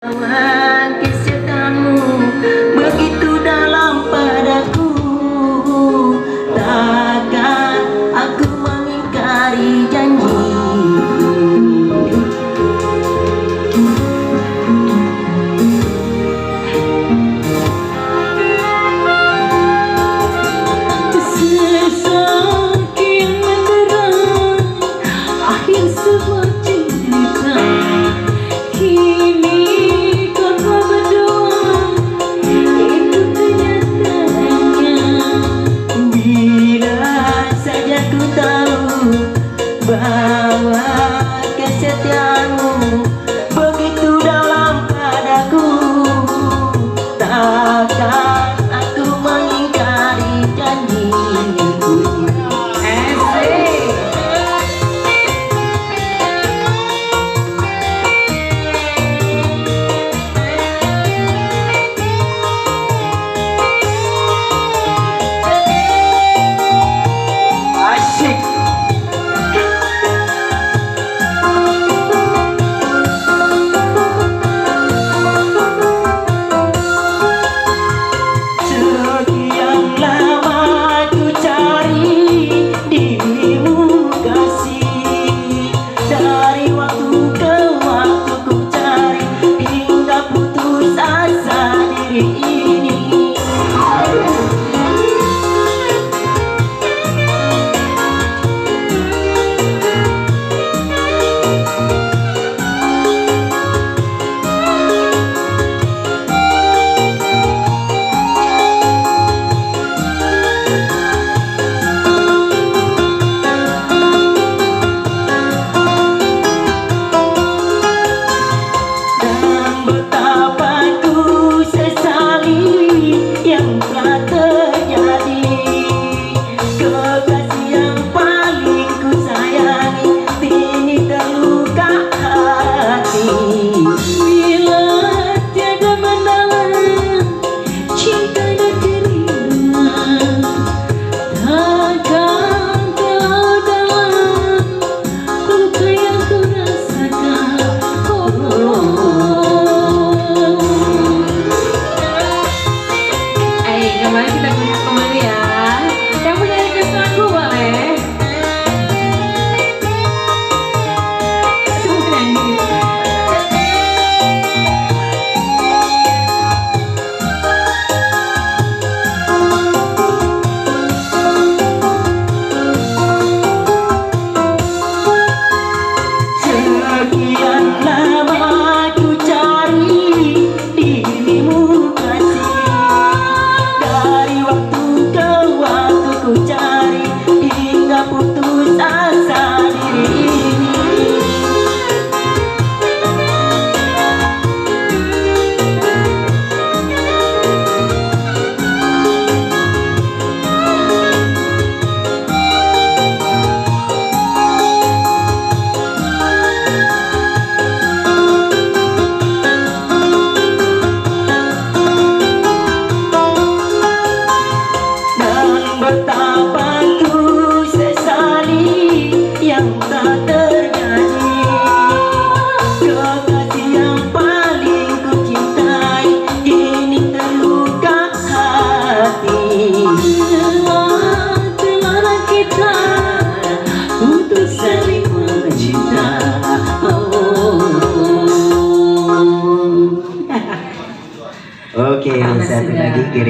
Kesetanmu begitu dalam padaku, takkan aku mengingkari janjiku. Sesakian mendera akhir sebuah cerita, kini bahwa kesetiaanmu begitu dalam padaku, takkan aku mengingkari janjiku. Asik. Betapa ku sesali yang tak terjadi, kekasih yang paling ku cintai kini terluka hati. Telah kita untuk saling mencinta. Oke, satu lagi kirim.